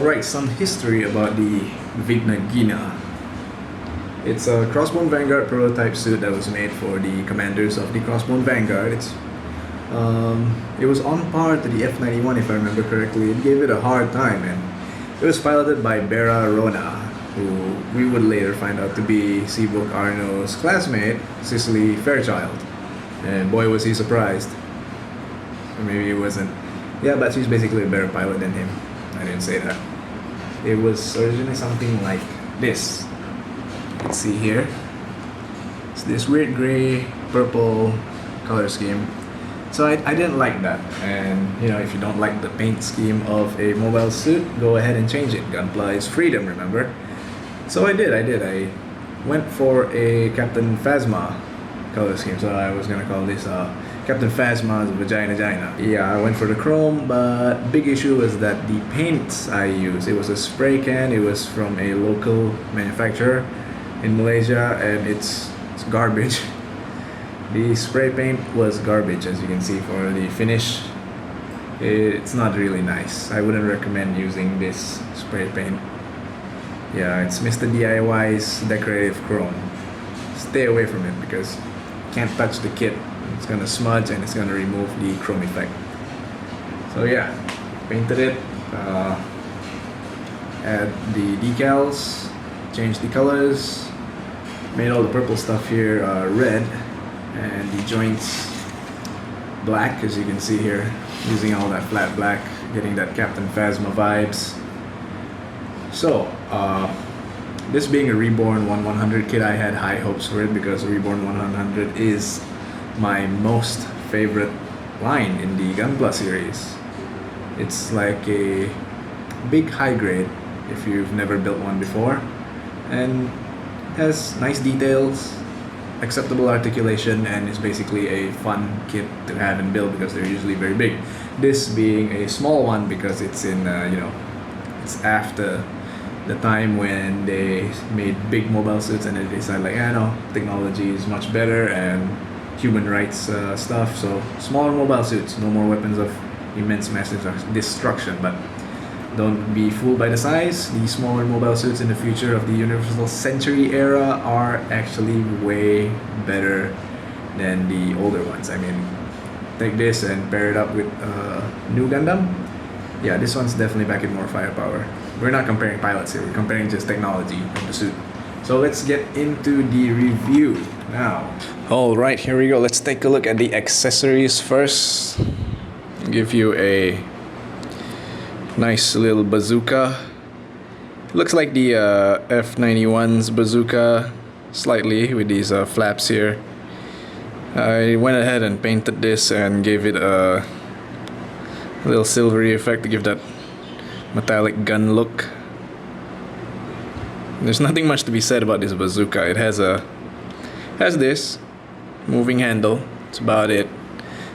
Alright, some history about the Vigna Ghina. It's a crossbone vanguard prototype suit that was made for the commanders of the crossbone vanguard. It was on par to the F-91 if I remember correctly. It gave it a hard time, and it was piloted by Bera Rona, who we would later find out to be Seabook Arno's classmate, Cicely Fairchild. And boy was he surprised. Or maybe he wasn't. Yeah, but she's basically a better pilot than him. I didn't say that. It was originally something like this. Let's see here. It's this weird gray, purple color scheme. So I didn't like that. And you know, if you don't like the paint scheme of a mobile suit, go ahead and change it. Gunpla is freedom, remember? So I did. I went for a Captain Phasma color scheme. So I was gonna call this Captain Phasma's Vigna Ghina. Yeah, I went for the chrome, but big issue was that the paints I used, it was a spray can. It was from a local manufacturer in Malaysia, and it's garbage. The spray paint was garbage, as you can see. For the finish, it's not really nice. I wouldn't recommend using this spray paint. Yeah, it's Mr. DIY's decorative chrome. Stay away from it because you can't touch the kit. It's gonna smudge and it's gonna remove the chrome effect. So yeah, painted it, add the decals, changed the colors, made all the purple stuff here red, and the joints black, as you can see here, using all that flat black, getting that Captain Phasma vibes. So this being a Reborn 1100 kit, I had high hopes for it because Reborn 100 is my most favorite line in the Gunpla series. It's like a big high grade if you've never built one before, and has nice details, acceptable articulation, and is basically a fun kit to have and build because they're usually very big. This being a small one because it's in it's after the time when they made big mobile suits and they decided like, no, technology is much better and human rights stuff. So smaller mobile suits, no more weapons of immense massive destruction. But don't be fooled by the size. The smaller mobile suits in the future of the Universal Century era are actually way better than the older ones. I mean, take this and pair it up with new Gundam. Yeah, this one's definitely back in more firepower. We're not comparing pilots here, we're comparing just technology of the suit. So let's get into the review now. Alright, here we go. Let's take a look at the accessories first. Give you a nice little bazooka. It looks like the F-91's bazooka slightly with these flaps here. I went ahead and painted this and gave it a little silvery effect to give that metallic gun look. There's nothing much to be said about this bazooka. It has this moving handle. That's about it.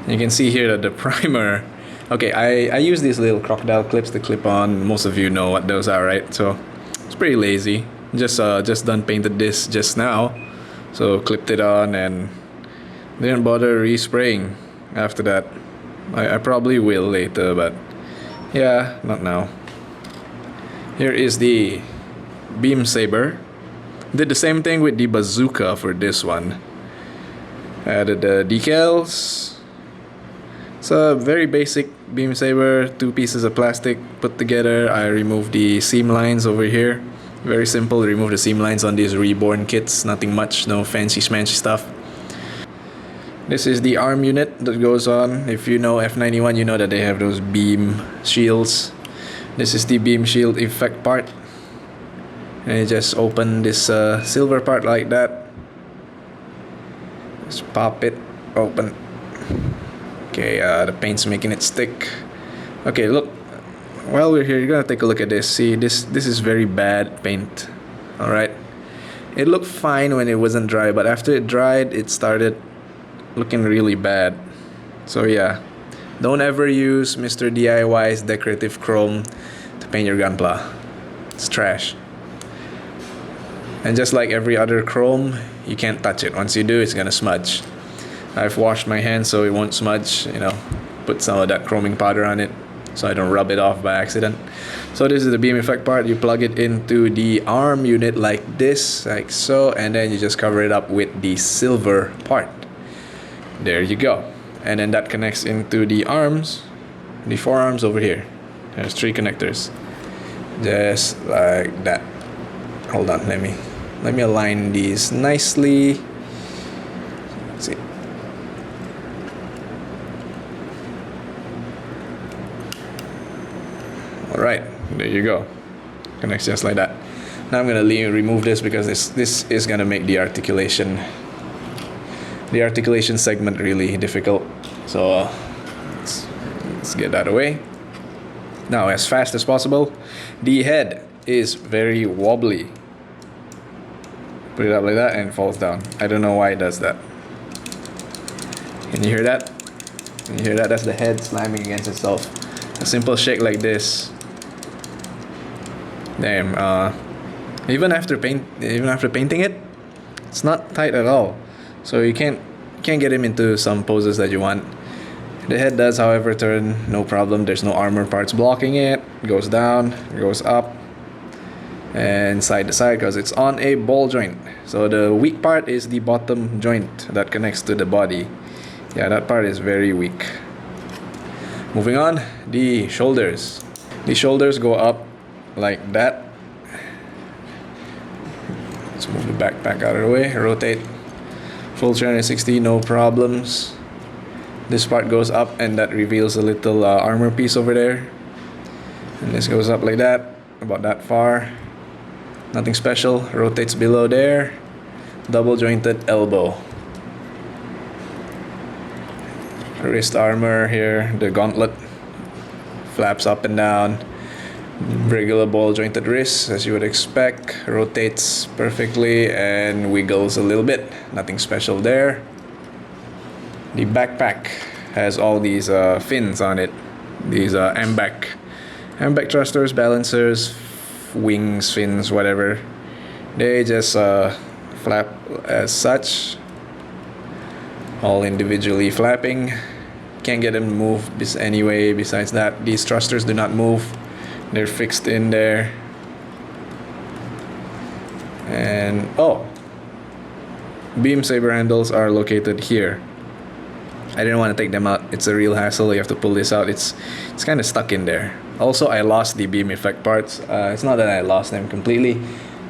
And you can see here that the primer. Okay, I use these little crocodile clips to clip on. Most of you know what those are, right? So it's pretty lazy. Just done painted this just now, so clipped it on and didn't bother respraying after that. I probably will later, but yeah, not now. Here is the beam saber. Did the same thing with the bazooka for this one. Added the decals. It's a very basic beam saber, 2 pieces of plastic put together. I removed the seam lines over here. Very simple, remove the seam lines on these Reborn kits. Nothing much, no fancy schmancy stuff. This is the arm unit that goes on. If you know F-91, you know that they have those beam shields. This is the beam shield effect part. And you just open this silver part like that. Just pop it open. Okay, the paint's making it stick. Okay, look. While we're here, you're gonna take a look at this. See, this is very bad paint. Alright. It looked fine when it wasn't dry, but after it dried, it started looking really bad. So yeah, don't ever use Mr. DIY's decorative chrome to paint your Gunpla. It's trash. And just like every other chrome, you can't touch it. Once you do, it's gonna smudge. I've washed my hands so it won't smudge, put some of that chroming powder on it. so I don't rub it off by accident. So this is the beam effect part. You plug it into the arm unit like this, like so, and then you just cover it up with the silver part. There you go. And then that connects into the arms, the forearms over here. There's 3 connectors, just like that. Hold on, let me align these nicely. Let's see. All right, there you go. Connects just like that. Now I'm gonna remove this because this is gonna make the articulation segment really difficult. So let's get that away. Now, as fast as possible, the head is very wobbly. Put it up like that and it falls down. I don't know why it does that. Can you hear that? Can you hear that? That's the head slamming against itself. A simple shake like this. Damn. Even after painting it, it's not tight at all. So you can't get him into some poses that you want. The head does, however, turn, no problem. There's no armor parts blocking it. It goes down, it goes up, and side to side because it's on a ball joint. So the weak part is the bottom joint that connects to the body. Yeah, that part is very weak. Moving on, the shoulders. The shoulders go up like that. Let's move the backpack out of the way. Rotate. Full 360, no problems. This part goes up and that reveals a little armor piece over there. And this goes up like that, about that far. Nothing special. Rotates below there. Double jointed elbow. Wrist armor here, the gauntlet flaps up and down. Regular ball jointed wrist, as you would expect. Rotates perfectly and wiggles a little bit. Nothing special there. The backpack has all these fins on it. These MBAC thrusters, balancers, wings, fins, whatever. They just flap as such. All individually flapping. Can't get them to move anyway. Besides that, these thrusters do not move. They're fixed in there. And beam saber handles are located here. I didn't want to take them out. It's a real hassle. You have to pull this out. It's kind of stuck in there. Also, I lost the beam effect parts. It's not that I lost them completely.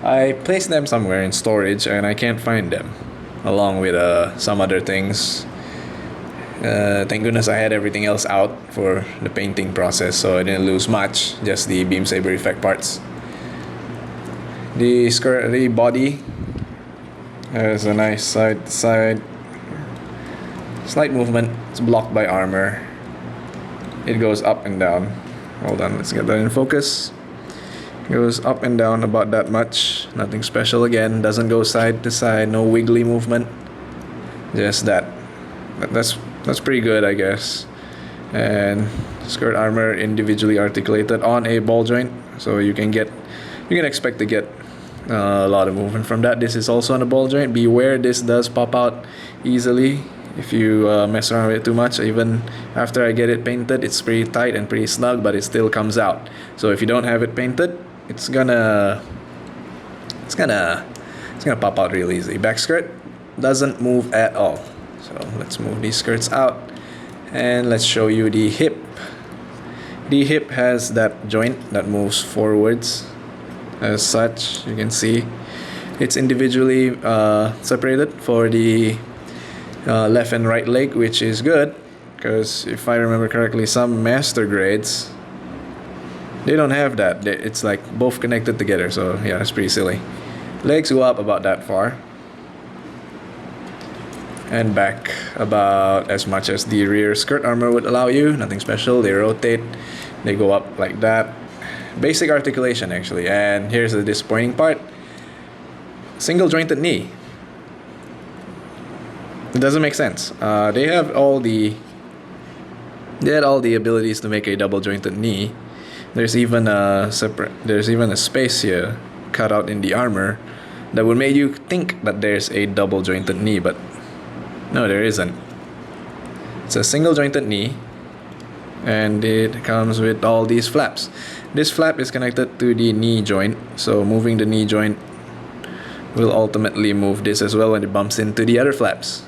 I placed them somewhere in storage and I can't find them, along with some other things. Thank goodness I had everything else out for the painting process, so I didn't lose much. Just the beam saber effect parts. The body has a nice side to side. Slight movement. It's blocked by armor. It goes up and down. Hold on, let's get that in focus. It goes up and down about that much. Nothing special again. Doesn't go side to side. No wiggly movement. Just that. That's pretty good, I guess. And skirt armor individually articulated on a ball joint, so you can expect to get a lot of movement from that. This is also on a ball joint. Beware, this does pop out easily if you mess around with it too much. Even after I get it painted, it's pretty tight and pretty snug, but it still comes out. So if you don't have it painted, it's gonna pop out real easy. Back skirt doesn't move at all. So let's move these skirts out and let's show you the hip. The hip has that joint that moves forwards as such. You can see it's individually separated for the left and right leg, which is good because if I remember correctly, some master grades, they don't have that. It's like both connected together, so yeah, it's pretty silly. Legs go up about that far and back about as much as the rear skirt armor would allow you. Nothing special. They rotate, they go up like that. Basic articulation actually. And here's the disappointing part. Single jointed knee. It doesn't make sense. They had all the abilities to make a double jointed knee. There's even a space here cut out in the armor that would make you think that there's a double jointed knee, but no, there isn't. It's a single jointed knee and it comes with all these flaps. This flap is connected to the knee joint, so moving the knee joint will ultimately move this as well when it bumps into the other flaps.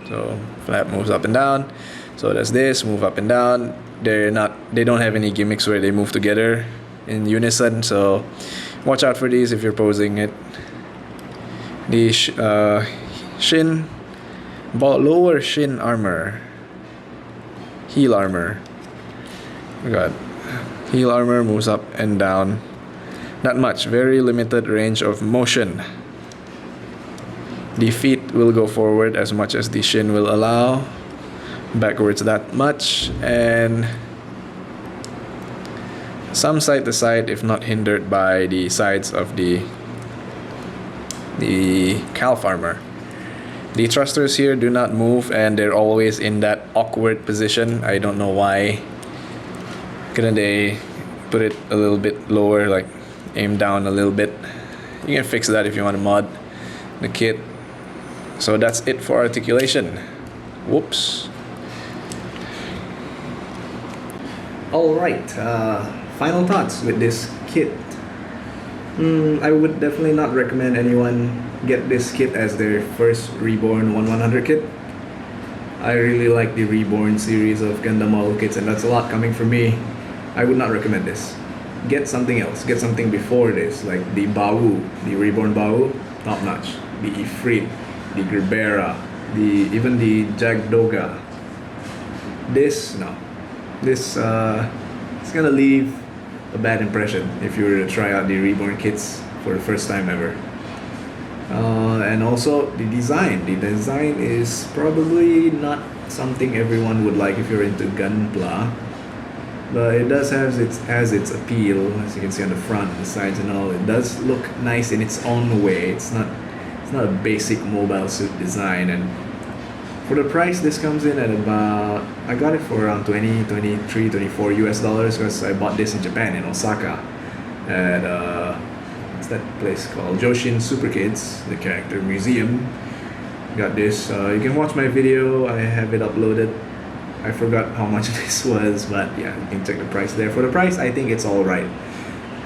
So flap moves up and down, so does this, move up and down. They don't have any gimmicks where they move together in unison, so watch out for these if you're posing it. The lower shin armor, heel armor. We got heel armor moves up and down. Not much, very limited range of motion. The feet will go forward as much as the shin will allow, backwards that much, and some side to side if not hindered by the sides of the calf armor. The thrusters here do not move, and they're always in that awkward position. I don't know why. Couldn't they put it a little bit lower, like aim down a little bit? You can fix that if you want to mod the kit. So that's it for articulation. Whoops. Alright, final thoughts with this kit. I would definitely not recommend anyone get this kit as their first Reborn 1100 kit. I really like the Reborn series of Gundam model kits, and that's a lot coming from me. I would not recommend this. Get something else. Get something before this, like the Bawu, the Reborn Bawu, top notch. The Ifrit, the Gerbera, even the Jagdoga. This it's gonna leave a bad impression if you were to try out the Reborn kits for the first time ever. And also the design. The design is probably not something everyone would like if you're into Gunpla, but it does have its appeal, as you can see on the front, the sides and all. It does look nice in its own way. It's not a basic mobile suit design, and for the price this comes in at about, I got it for around 20, 23, 24 US dollars because I bought this in Japan, in Osaka, at what's that place called? Joshin Super Kids, the character museum. Got this. You can watch my video, I have it uploaded. I forgot how much this was, but yeah, you can check the price there. For the price, I think it's alright.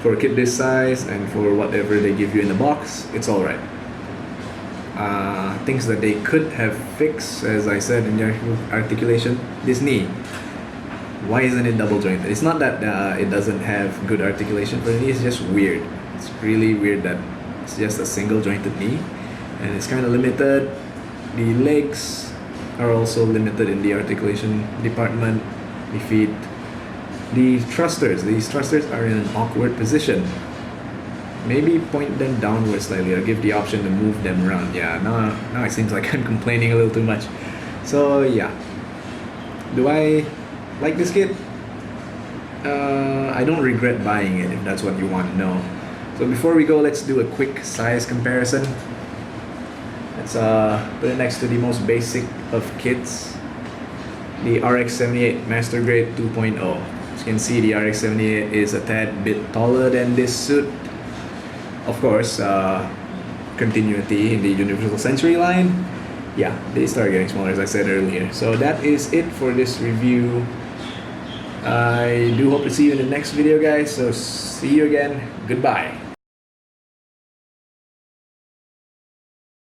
For a kit this size and for whatever they give you in the box, it's alright. Things that they could have fixed, as I said in their articulation, this knee. Why isn't it double jointed? It's not that it doesn't have good articulation for the knee, it's just weird. It's really weird that it's just a single jointed knee, and it's kind of limited. The legs are also limited in the articulation department. The feet, these thrusters are in an awkward position. Maybe point them downwards slightly, or give the option to move them around. Yeah, now it seems like I'm complaining a little too much. So yeah, do I like this kit? I don't regret buying it, if that's what you want to know. So before we go, let's do a quick size comparison. Let's put it next to the most basic of kits, the RX-78 Master Grade 2.0. As you can see, the RX-78 is a tad bit taller than this suit. Of course, continuity in the Universal Century line. Yeah, they start getting smaller, as I said earlier. So that is it for this review. I do hope to see you in the next video, guys. So see you again. Goodbye.